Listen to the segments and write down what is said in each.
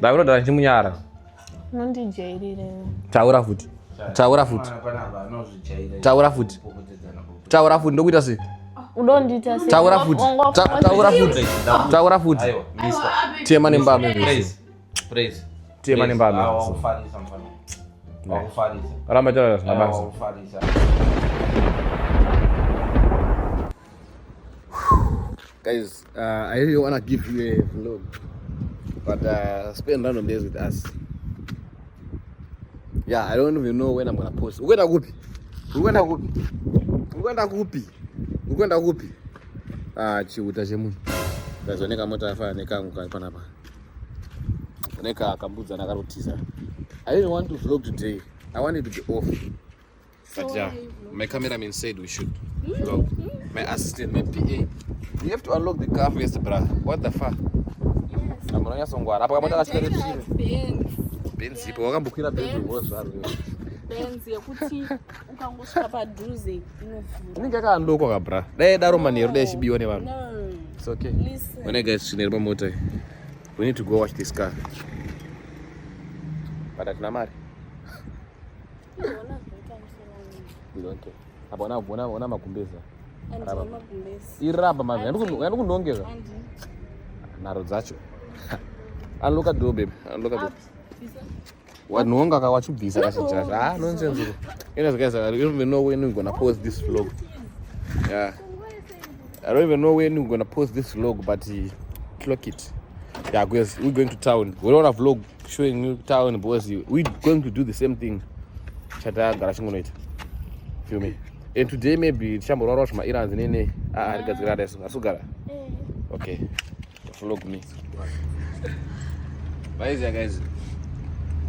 Ndakurodha chimunyara. Nondijairire. Taura futi. Taura futi. Taura futi ndokuita sei? Udondiita sei? Taura futi. Taura futi. Tema nembame. Praise. Tema nembame. Ramba jara mabasa. Guys, I really want to give you a vlog, but spend random days with us. Yeah, I don't even know when I'm gonna post. Ukwenda kupi? Chiuta chemu. Ndazoneka mota afanya nekangu panapa. Neka akambudza nakarutiza. I didn't want to vlog today. I wanted to be off. But yeah, my cameraman said we should vlog. My assistant, my PA. You have to unlock the car first, bruh. What the fuck? Yes. I'm going to songwara. Apa kamata kachikare chire? Benz. Ipo wakambukira Benz wozvaro. Benz yekuti ukangosvika padhuze inovhura. Inenge yakaandokwa ka bruh. Dai daro manheru dai chibiwa nevanhu. No. It's okay. Listen. When I guys chinere pamota. We need to go watch this car. But atina mari. You don't care. Apa ona makumbeza. Makumbeza. Iraba mami. Yandikunongeza. Naro dzacho. Unlock the door, babe. Unlock the door. What nonga kawachubvisa kachijaja. Nonsense. You guys, I don't even know when we're gonna post this vlog. Yeah. I don't even know when we're gonna post this vlog, but clock it. Yeah, guys, we're going to town. We don't have vlog showing you town because we're going to do the same thing. Chata garashingonoita. Feel me? And today maybe chambororo shma irans nene arigadzira deso asugara. Okay. Vlog me. Bye guys.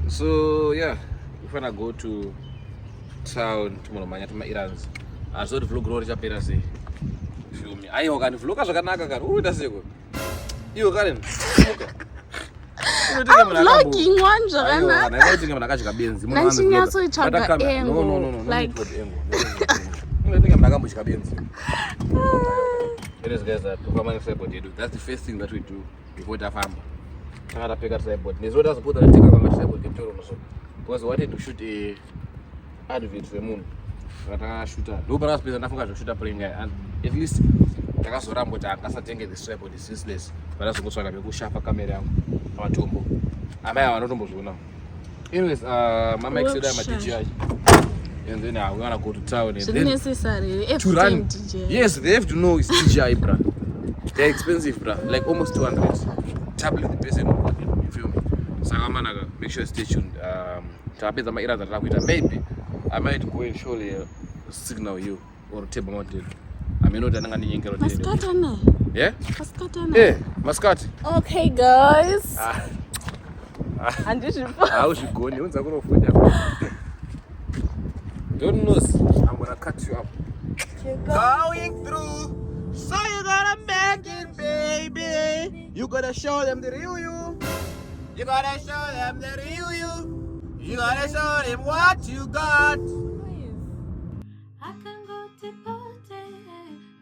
So yeah, we're gonna go to town tomorrow manya to my errands. I saw the vlog road chapera say. Feel me? Ayo kan vlog zvakanaka kan. Uita seko. Iyo Karen. Okay. Vlogging one zvakanaka. Ayo, I think I'm nakachika benzi. Nachinyatsoitsvaga engo. No. Like It is guys that that's the first thing that we do before the farm. I pick up tripod. There's what I suppose that I take up a tripod because we wanted to shoot a advert for the moon. I shoot a low space enough to shoot a plane guy, and at least I got so rambo I can't take this tripod is useless. But that's also going to go sharp a camera. I'm a tombo. I may have a now. Anyways, my mic said I'm a teacher. And then we wanna go to town and so then necessary to run. DJ. Yes, they have to know it's TGI, bruh. They're expensive, bruh. Like almost 200. Tablet the person, you feel me? So I'm gonna make sure stay tuned. Maybe I might go and surely signal you or table mountain. I mean, not Mascatana. Yeah? Mascatana. Yeah, Mascat. Okay, guys. And this is how should go? Don't know. I'm gonna cut you up. Going through, so you gotta make it, baby. You gotta show them the real you. You gotta show them the real you. You gotta show them what you got. I can go to party.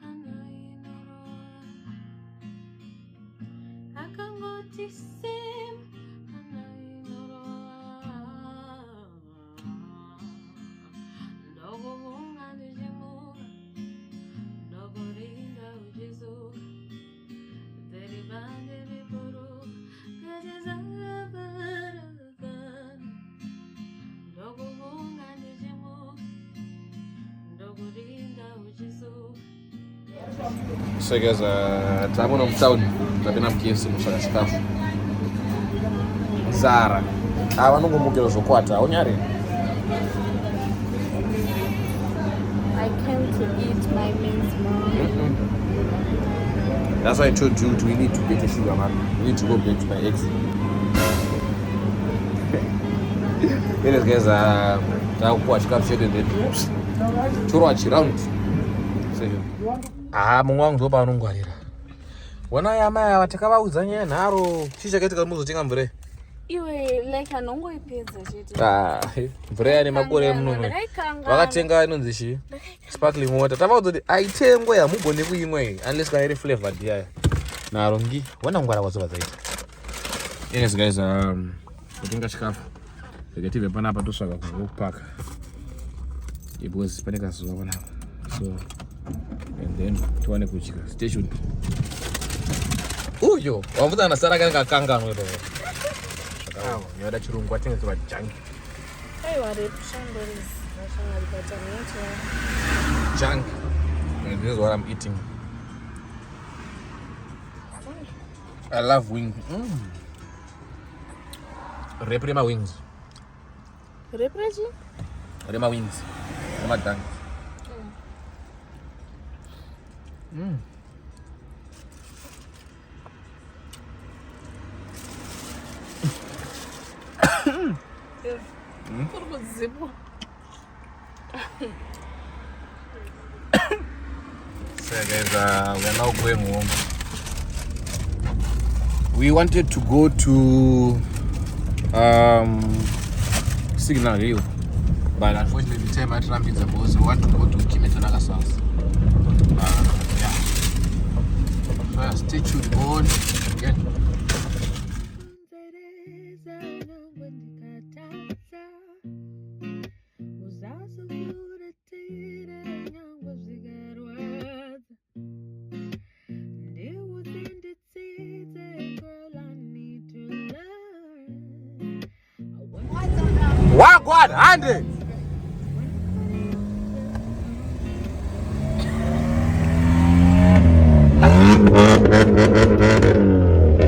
I know you know. I can go to sim. I know you know. So guys, I'm on town. I've been up here since I started. Zara. I want to go to the quarter. I came to eat my men's mom. That's why I told you we need to get a sugar man. We need to go back to my ex. Anyways guys, I'll watch captured in the troops. To watch around. Mungu wangu topa anongwarira. Wana yama watakabaudza nyaya nharo chichakaita muzotenga mvura. Iwe like anongoipedza chete. Mvura yani makore muno. Vakatenga inonzi chi? Sparkling water. Tavaudza kuti aitengwe yamugone kuimwe unless kana iri flavored yaya. Nharo ngi wana ngwara kwazoba zaita. Yes guys, kutenga chikafu. Negative panapa tosvaka kuvokupaka. Because paneka zuva panapa. So and then tuwane kuchika. Stay tuned. Uyo, wamuta anasara kanga kanga mwero. Shakawa, yoda chirungu watengezewa junk. Hey, what are shambles? Junk. And this is what I'm eating. I love wings. Reprema wings. Repreji? Rema wings. Rema dunk. So guys, we are now going home. We wanted to go to Signal Hill, but unfortunately the time at Rampid's was we want to go to Kim and Tanaka Prank. Yeah. So yeah, stay tuned on again. Wagwan, Andy!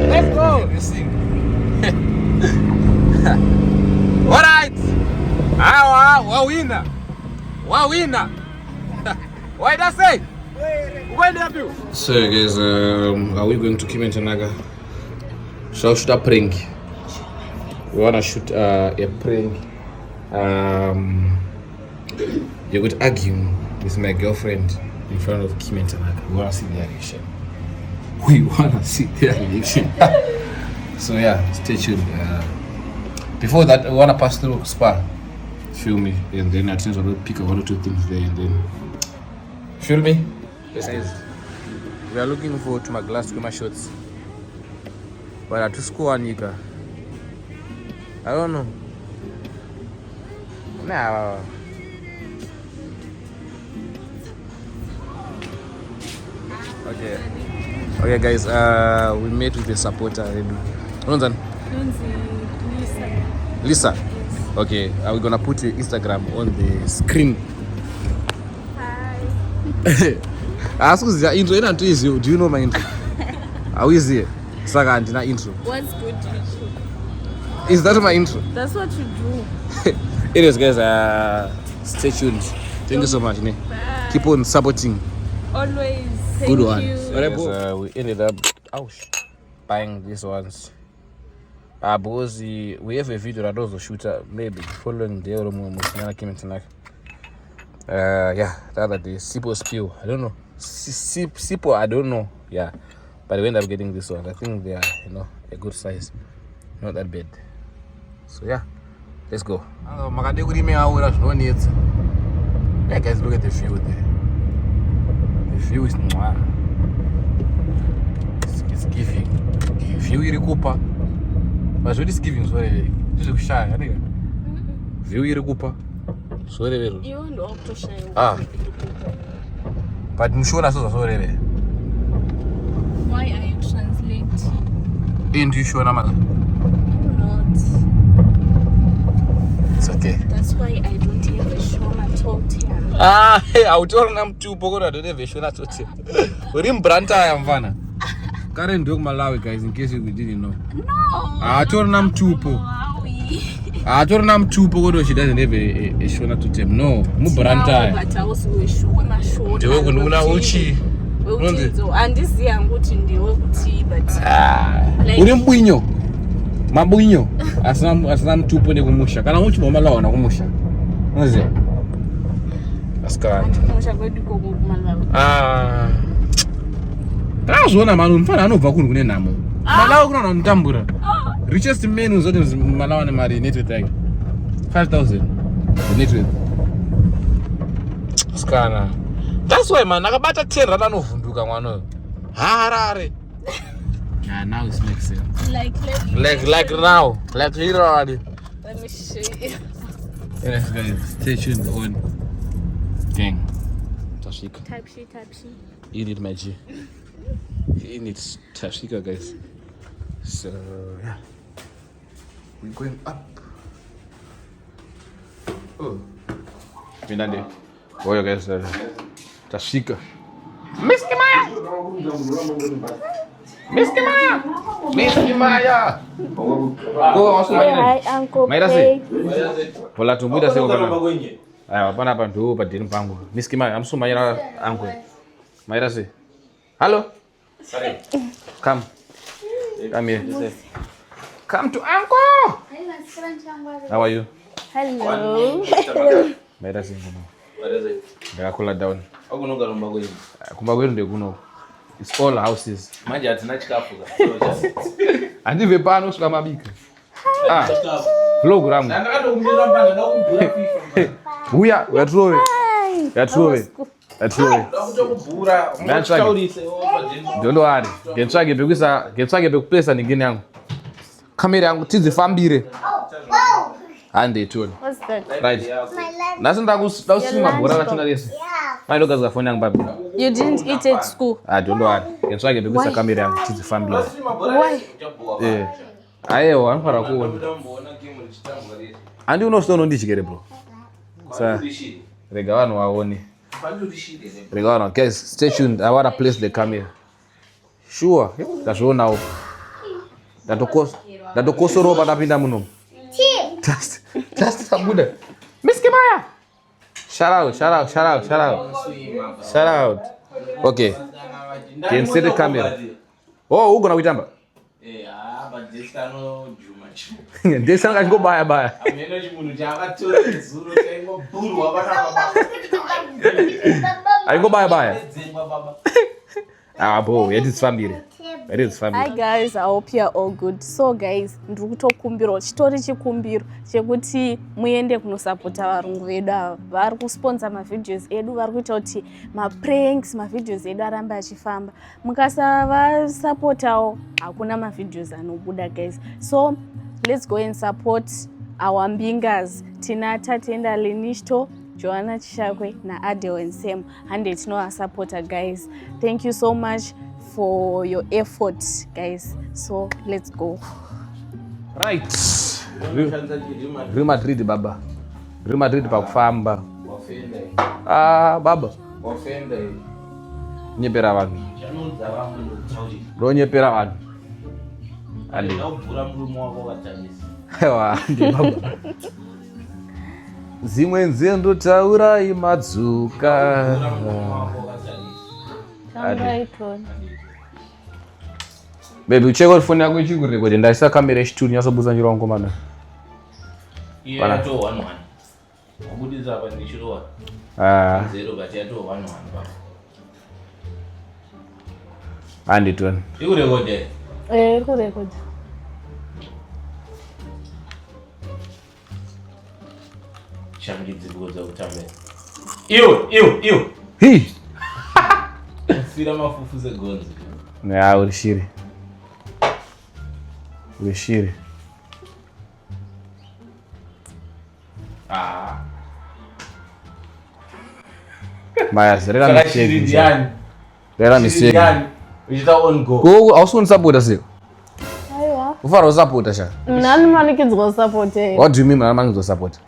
Let's go! Alright! Wawina! Wawina! What did I say? Where did you? So guys, are we going to Kim and Tanaka? So should I prank? We wanna shoot a prank. You could argue with my girlfriend in front of Kim and Tanaka. We wanna see their reaction. So yeah, stay tuned. Before that, we wanna pass through Spa. Feel me? And then I think I'll pick one or two things there and then. Feel me? Yes, guys. We are looking forward to my glass swimmer shots. But at school, Anika. I don't know. Nah. Okay guys, we met with the supporter. Lisa. Lisa? Yes. Okay, we're gonna put your Instagram on the screen. Hi. Ask us your intro. Do you know my intro? How is it? Saga Antina intro. What's good to you? Is that my intro? That's what you do. Anyways guys, stay tuned. Thank you so much. Bye. Keep on supporting. Always. Thank Good you. ones. Yes, we ended up buying these ones. Because we have a video that also shoot maybe following the other Kim and Tanaka. Yeah, the other day, Sipo spill. I don't know. Sipo, I don't know. Yeah. But we ended up getting this one. I think they are, a good size. Not that bad. So yeah, let's go. Yeah guys, look at the view there. The view is it's giving. View iri kupa. But what is giving so this is shy, nigga. View iri kupa. So you ndo shy. But mshona so Why are you translating? Into shona mother. Not. It's okay. That's why I don't have a shona totem. Hey, I would tell them to Pogo. I don't have a shona totem. We're in Branta, I'm Vanna. Karen dog Malawi guys, in case you didn't know. No. I told them to Pogo. I told them to Pogo. She doesn't have a shona totem. No, Mubranta. But I also wish we my shona. The way we know Uchi. And this year I'm going to the but Urimbuinho. Mabuinho. Asam tupo ne kumusha. Kana uchi bomala na kumusha. Unaze. Askara. Kumusha kwedi ko kumalawi. Tazona manu mfana anobva kunhu kune namo. Malawi kuna namtambura. Richest man uzoti Malawi ne mari network yake. 5,000. Network. Askara. That's why man akabata 10 rand anovhunduka mwana. Harare. Yeah, now it makes sense. Like now. Like literally. Let me show you. Yes, guys. Stay tuned on gang. Tashika. Type she. You need my G. You need Tashika, guys. So yeah. We're going up. Oh. Finande. Oh, you guys. Tashika. Miss Kimaya! Go also Hi, Uncle Pay. Pola tumbuda seko kana. Aya, pana hapa ndio padini pangu. Miss Kimaya, amsuma ira uncle. Maira say. Hello. Sorry. Come. Come here. Come to uncle. How are you? Hello. Maira say ngono. Ndakula down. Kumba kwenu ndio kuno. It's all houses. Manje atina chikafu ka. Andive pano suka mabika. Vlog ramu. Ndakatokumbira mpanga ndakumbura FIFA. Uya, yatrove. Ndakutokubhura. Mutaurise opadeni. Ndondo ari. Ngetsvage pekupesa ningine yangu. Kamera yangu tidzifambire. Hande toni. What's that? Right. Nasi ndakusima bhora rachona rese. Maino gaza phone yangu babi. You didn't eat at school. Ndondo ari. Ngetsvage pekupesa kamera yangu tidzifambire. Why? Aiwa, anofara kuona. Andi unositono ndichikere bro. Sa rega vanhu vaone. Rega vanhu. Guys, stay tuned. I want to place the camera. Sure. Tazvionawo. Ndatokosoropa ndapinda muno. Just tabuda. Miss Kimaya. Shout out. Okay. Can see the camera. Oh, ugona kuitamba. Ndese ngachingobaya. Ameno chimunhu chakatora zuro chaingobhurwa panapa. Aingobaya. Bro, yatisifambire. Hi guys, I hope you are all good. So guys, ndiri kutokumbira chitori chikumbiro chekuti muende kunosapota varungu vedu ava. Vari kusponsor mavideos edu, vari kuita kuti mapranks, mavideos edu arambe achifamba. Mukasavasapotawo hakuna mavideos anobuda guys. So let's go and support our mbingas. Tina Tatenda Lenishto, Joanna Chishakwe na Adele and Sam. And it's no supporter guys. Thank you so much for your efforts guys. So let's go. Right. Real Madrid baba. Real Madrid pakufamba. Baba. Nyepera vanhu. Nyepera vanhu. Ali. Ewa, ndi baba. Zimwe nzendo taura imadzuka. Baby, ucheko phone yako ichikurekodi ndaisa kamera yechituni yasobuza njiro wangu mana. Iya to 11. Wabudiza apa ndichirowa. 0 but ya to 11 baba. Andi toni. Ikurekode. Ikurekodi. Chambidzikuza kutambe. Iyo. Hi. Fira mafufu zegonzi. Na urishiri. Maya, rega mistake. Uchita on go. Go, ausuni support sio? Aiwa. Ufaro support sha. Nani manikidzwa support. What do you mean nani manikidzwa support?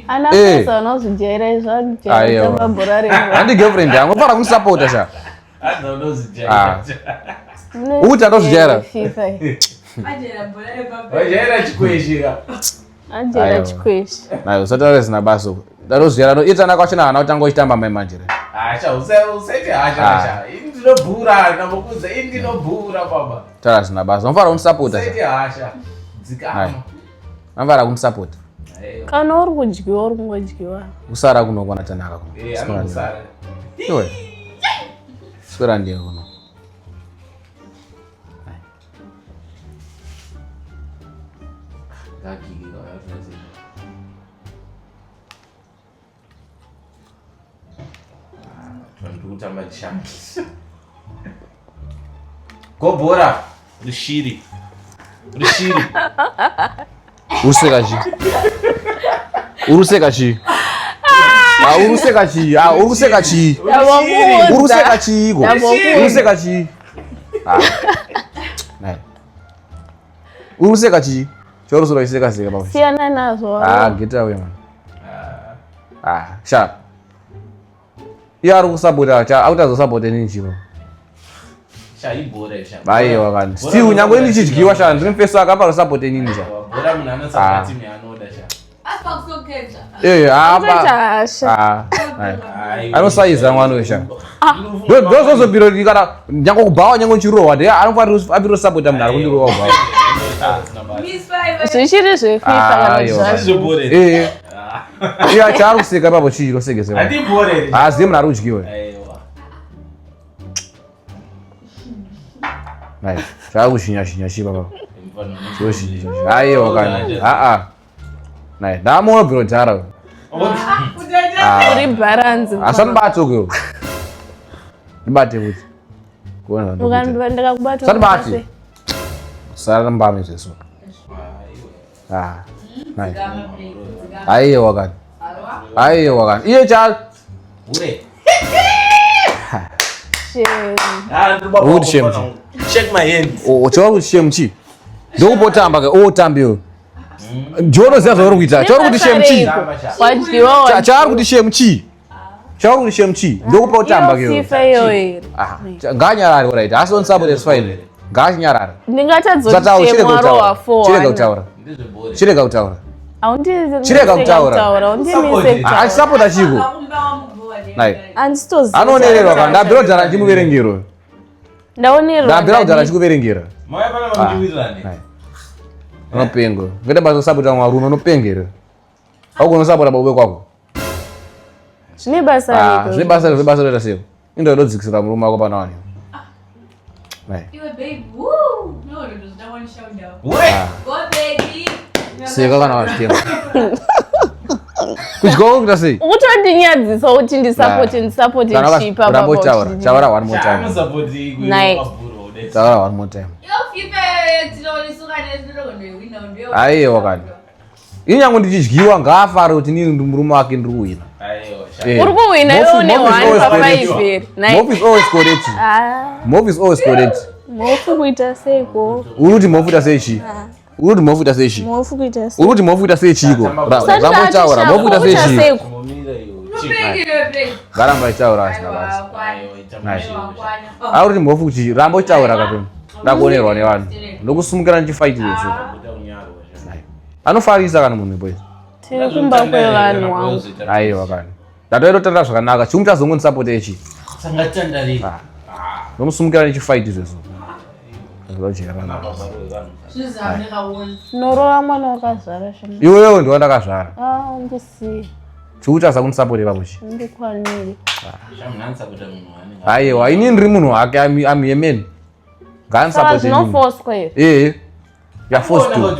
Ana pesa unozijera zvakujera mabhora rengu. Andi girlfriend yangu ufara kunisupport sha. Adza unozijera. Uta ndozijera. Ajera bhora rebaba. Wajera chikweshika. Ajera chikweshi. Nayo satare zina baso. Darozijera no itana kwachina ana utango itamba manje. Usete hasha. Indinobhura namukuza indinobhura baba. Tara zina baso. Ufara kunisupport sha. Usete hasha. Dzikama. Ufara kunisupport. Kana uri kungodyiwa. Usara kunokwana Tanaka kuno. Anosara. Iwe. Sura ndiye kuno. Gobora. Rishiri. Uruseka chi. Uruseka chi. Uruseka chi. Uruseka chi. Uruseka chi. Uruseka chi. Nai. Uruseka chi. Choro sura iseka seka baba. Siana nazo. Get away man. Sharp. Yaru kusabota cha autazosabota nini chivo. Shaibore sha. Aiwa kan. Still nyangwe ni chidyiwa sha ndimfesa akapa support nini cha. Bora munhu anosaka timu yanoda sha. Apa kusoketa. Apa. Anosaiza mwana wesha. Dozo biro dikara nyango kubawa nyango chirowa de anofanira apiro support munhu ari kundirowa kubawa. Zvichiri zvefifa kana Zvibore. Iya chari kuseka babo chiro segese. Atibore. Aziye munhu ari kudyiwa. Nai, chari kushinya shi baba. Aiwa kan. Nai, ndamuona biro dhara. uri balance. Asanibate uko. Nibate kuti. Kuona ndo. Ndakakubata. Sanibate. Sara mbame zeso. Nai. Aiwa kan. Iye cha. Ure. Wood shemchi. Check my hands. Choro shemchi. Ndokupotamba ke otambiyo. Joro zazo uri kuita. Choro kuti shemchi. Wadyiwa. Chari kuti shemchi. Chari kuti shemchi. Ndokupotamba ke. Fifa yoyo. Nganyarari uraita. Asoni support is fine. Nganyarari. Ndingatadzochema mwaro wa 4. Chirega kutaura. Support achiko. Nai. Anonererwa kana ndabvira kudhara chimuverengero. Ndabvira kudhara chikuverengera. Maya pana vamudiwirirane. Unopengo. Ngenda basa kusapota mwarume unopengera. Augona kusapota babe kwako. Zvine basa riko. Zvine basa reta seko. Indo ndodzikisira murume wako pana wani. Nai. Iwe babe. Woo. No, there's no one showing down. Go baby. Seka kana wachitema. Kuchiko kuta sei? Utondinyadzisa kuti ndisupport chipa baba. Taura one more time. Nai. Taura one more time. Yo fifa tinolisuka nezvinogonowina. Aiwa kana. Inyango ndichidyiwa ngafare kuti nini murume wake ndiri kuwina. Uri kuwina iwe une 1 pa5. Mofu is always correct. Mofu is always correct. Mofu kuita seiko. Uri kuti mofu ita sechi. Uri kuti mofu ita sechi. Mofu kuita seiko. Uri kuti mofu ita sechiko. Rambotaura mofu ita sechiko. Garamba itaura asina basa. Ari kuti mofu kuti rambotaura katoni. Ndakuonerwa nevanhu. Ndokusumukira ndichifaitire so. Anofarisa kana munhu boy. Kumba kwevanhu wangu. Aiwa kana. Ndatoitotanda zvakanaka. Chimutsa zongoni support echi. Sangatandari. Ndomusumukira ndichifaitire so. Ndojera na. Norova mwana wakazvara shema. Iwewe ndo ndakazvara. Ndisi. Chikuchaza kunisapota pamuchi. Ndikwaniri. Shamnansa kuti munhu wanenge. Aiwa, ini ndiri munhu wake amyemeni. Nganisapota. No force kwere. Ya force to.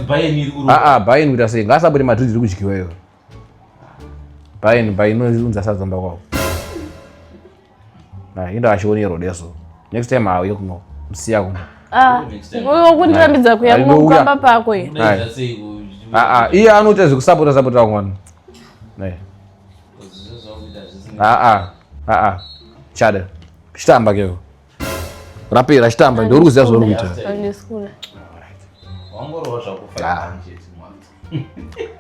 Bayern kuita sei? Ngasapote Madrid iri kudyiwa iyo. Bayern unza sadzamba kwawo. Inda achionero deso. Next time auye kuno. Msiya kuno. Uyo kundirambidza kuya kukamba pako iyo. Iye anoita zvekusapota mwana. Chada. Chitamba keko. Rapera chitamba ndori kuziya zvauri kuita. Ndisikula. Wangorowa zvakufa chete mwana.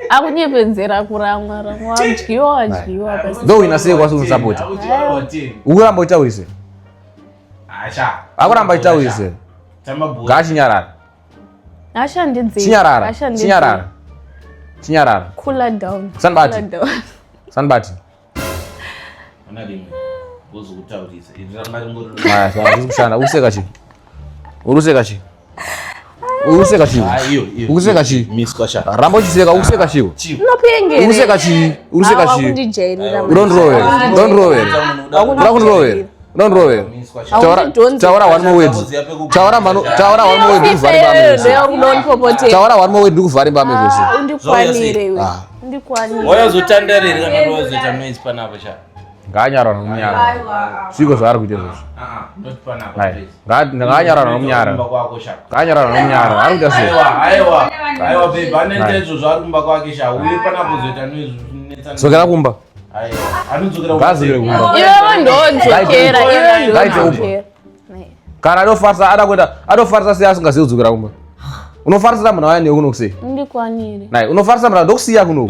Akunyepedzera kuramwa wadyiwa basi. Ndowina sei kwasi unosapota. Ukuramba utaurisa. Akuramba utaurisa. Ngachinyarara. Chinyarara. Cooler down. Sanbati. Ana limwe. Uzokutaurisa. Kushanda uruseka chi. Uruseka chi. Miskwasha. Rambo chiseka uruseka chiwo. Unopengera. Uruseka chi. Don't roll. Taura one more word. Taura one more word kuvhari pamwe. Taura one more word kuvhari pamwe zvose. Undikwanire. Wayazotandarira kana wazoita noise panapo cha. Nganyara nomunyara. Siko zvari kuita izvozvo. Not panapa. Nganyara nomunyara. Nganyara nomunyara. Ari kuita sei? Aiwa babe, anete izvozvo ari kumba kwake sha. Uye panapa kuzoita nezvinetsa. Dzokera kumba. Aiwa. Anodzokera kumba. Iwe ndodzokera, iwe ndodzokera. Kana adofarisa sei asingazivi kudzokera kumba. Unofarisira munhu waya neuno kusei? Ndikwanire. Nai, unofarisira munhu ndokusiya kuno.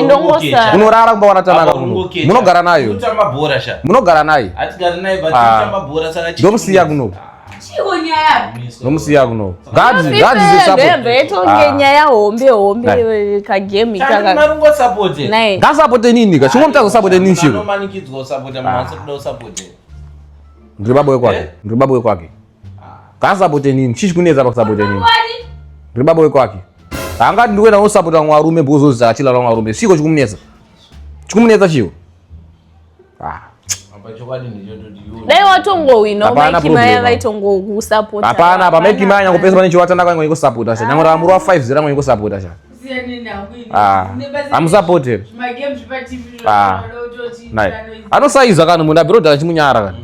Ndongosa. Unorara kumba wana Tanaka kuno. Munogara nayo. Kutamba bhora sha. Munogara naye. Atigara naye but kutamba bhora saka chii. Ndomusiya kuno. Chiwo nyaya. Nomusiya kuno. Gadzi support. Ndembetonge nyaya hombe kagame kaka. Marungo support. Nai. Ngasupport nini ka? Chimwe mutazo support nini chiko? Anomanikidzwa support mwana kuda support. Ndiri baba wekwake. Ndiri baba wekwake. Ngasupport nini? Chichi kuneza pakusupport nini? Ndiri baba wekwake. Angati ndiwena unosupporta mwarume bhuzozi akachilala mwarume. Siko chikumunetsa. Chikumunetsa chiwo. Dai watongowina Mekimaya vaitongokusapota. Hapana, pa Mekimaya nyangopesa pane chiwatanda kwangu ngosupporta sha. Nyangora amuru wa 5-0 kwangu ngosupporta sha. Amusupported. My game zvipa TV. Nai. Anosaiza kana munhu abhirodha achimunyara kana.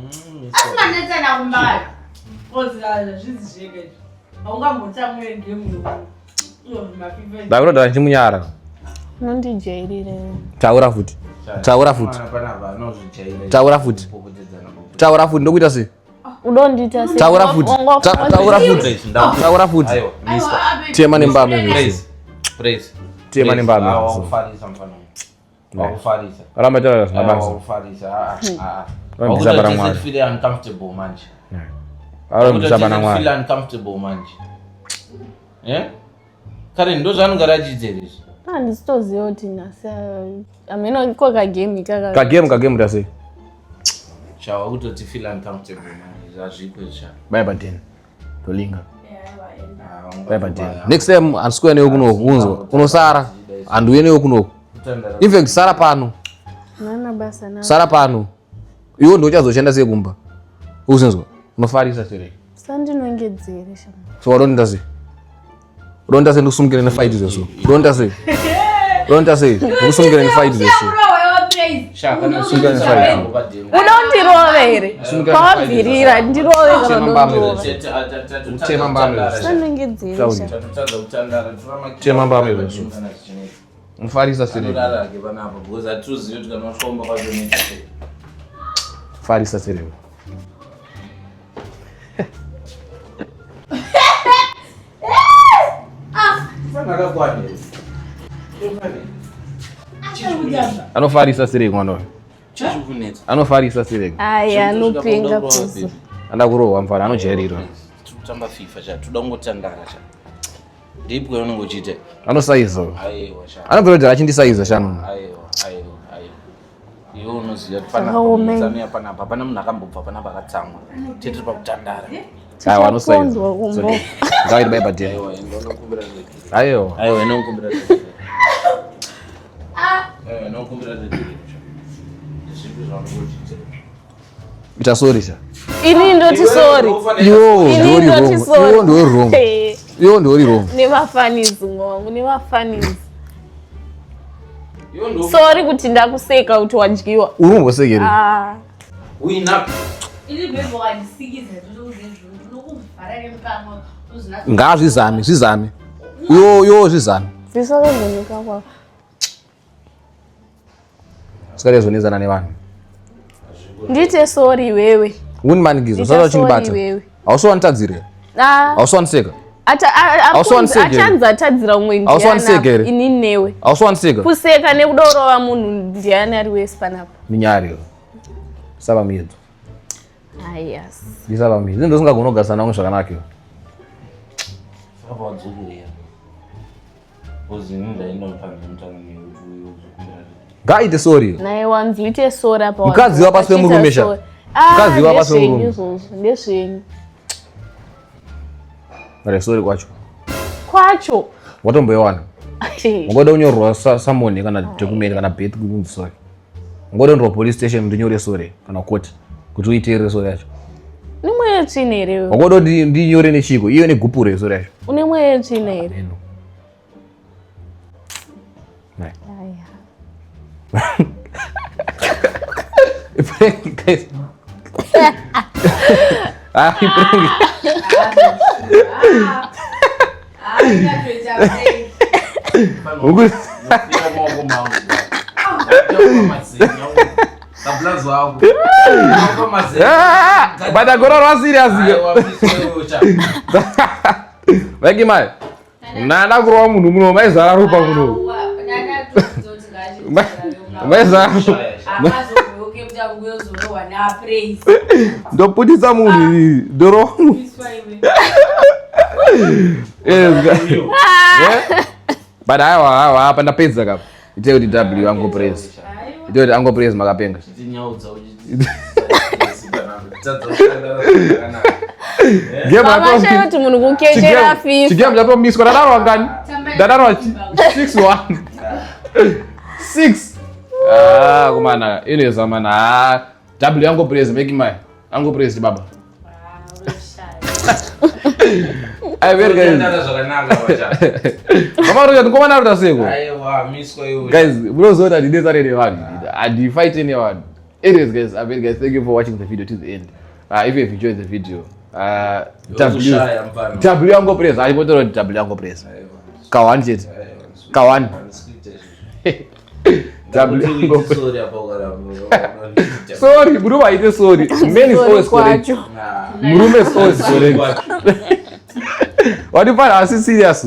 Asimanetsa na kumbaya. Ozala zvizvike. Aungambotsamwe game yo. Abhirodha achimunyara. Nondijairire. Taura futi. Taura futi. Taura futi. Taura futi ndokuita sei? Udondita sei? Taura futi. Taura futi. Taura futi. Tema nembame. Praise. Tema nembame. Wakufarisa mfano. Wakufarisa. Ramba tara mabasa. Wakufarisa. Ramba bara mwana. Feel uncomfortable manje. Ramba bara mwana. Feel uncomfortable manje. Kare ndo zvanongarachidzere. Handisitoziva kuti nasa ameno ko kagame kaka. Kagame ndase. Chawa kutoti feel uncomfortable manje. Zvazvikwe zva. Bye bye then. Tolinga. Bye bye then. Next time ansikuya neyo kuno kunzo. Unosara. Anduye neyo kuno. In fact sara pano. Nana basa na. Sara pano. Iwo ndo chazoshanda sei kumba. Uzinzwa. Unofarisa sere. Sandinongedzere shama. So waronda sei. Ronda sei ndokusumukira ne fight zeso. Ronda sei. Ronda sei ndokusumukira ne fight zeso. Shaka na Sumukira ne fight. Unondirovere. Kwabvirira ndirovere kana Tema mbame. Sandinongedzere shama. Tema mbame zeso. Mufarisa sere. Farisa sere. Anofarisa sere mwana. Anofarisa sere. Aya anopinga kuzo. Andakurowa mfana anojairira. Tutamba FIFA cha tudangotandara cha. Ndipo unongochite. Anosaiza. Aiwa cha. Anobverodha achindisaiza shanu. Aiwa. Iwo unoziya pana Tanzania panapa pana munhu akambobva panapa akatsamwa. Tete pakutandara. Aiwa anosaiza. Ngaidi bye bye. Aiwa ndonokumbira zve. Aiwa inokumbira zve. Inokumbira zve. Zvipi zvaunongochite. Ita sorry sha. Ini ndoti sorry. Yo ndori wrong. Nevafanizi mwangu, nevafanizi. Sorry kuti ndakuseka kuti wadyiwa. Urumbosekere. Wina. Ili bebo andisikize ndozezvo ndokuvhara nemukanwa uzina. Ngazvizame. Yo zvizame. Zvisakongonika kwa. Sikarezonezana nevanhu. Ndite sorry wewe. Unimanikizo sasa chinibata. Ausowantadzire. Ausowaniseka. Achanza atadzira umwe ndiana ini newe. Ausowaniseka. Kuseka nekudorova munhu ndiani ari wese panapa. Minyari. Sava miedzo. Yes. Ndisava miedzo. Ndosingagona kugarisana namwe zvakanaka. Saka wadzukira. Ozinda inopanda mutanga ngaite sorry. Naye wanzwite sorry apa. Mukadzi wa pasi pemurume sha. Mukadzi wa pasi pemurume. Ndezvenyu. Ari sorry Kwacho. Watomboiwana. Ngoda unyorwa samoni kana document kana birth kunzi sorry. Ngoda ndo police station ndinyore sorry kana court kuti uitere sorry yacho. Une mweya tsvina here? Ngoda ndinyore nechiko iyo negupure sorry yacho. Une mweya tsvina here? prank, guys. Prank. But agora não serious. Vai que mais? Nada grow mundo mundo mais zaro roupa mundo. Mais zaro. Don't put this on me. Doro. But I apa na pizza kap. Ite the W ango praise. Ite the ango praise magapenga. Mama shayo tumuntu kukejera FIFA. Chigam japo miss kwa dadaro angani. Dadaro 6-1. 6. Kumana ini zamana. W ango praise make my ango praise baba. Ai ver guys. Mama roja tukoma na rutaseko. Aiwa miss kwa hiyo. Guys, bro zote did already one. I fight anyone. Anyways guys, I mean guys, thank you for watching the video to the end. If you have enjoyed the video, W yango press. I want to W yango press. Kawan shit. Kawan. W yango press. Sorry, bro, I just sorry. Men is always correct. Murume is always correct. What if I ask serious?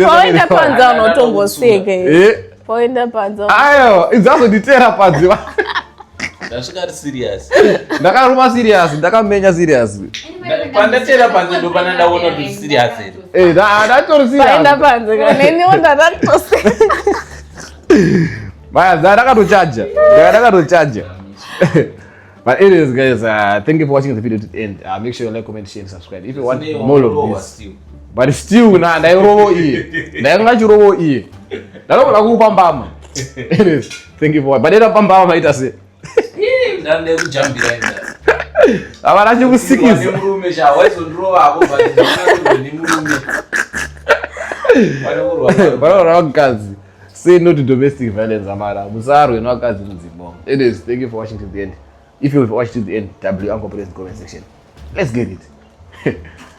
Poenda panza unotongoseke. Poenda panza. Ayo, izazo ditera panza. Ndasvika serious. Ndakaruma serious, ndakamenya serious. Pandatera panza ndo pana ndaona kuti serious ere. Ndatori serious. Poenda panza kaneni onda datose. Baya ndakatochaja. Ndakatochaja. But anyways guys, thank you for watching the video to the end. Make sure you like, comment, share and subscribe if you want more of this. But still na ndairovo iye. Ndaingachirovo iye. Ndaloko lakupambama. Anyways, thank you for watching. But era pambama maita se. Ndande kujambira enda. Abana chikusikiza. Ni murume cha waizondrova hapo bali ni murume. Bana rakazi. Say no to domestic violence amara. Musaro inwakazi muzimo. Anyways, thank you for watching to the end. If you watch to the end, W Uncle Press in the comment section. Let's get it.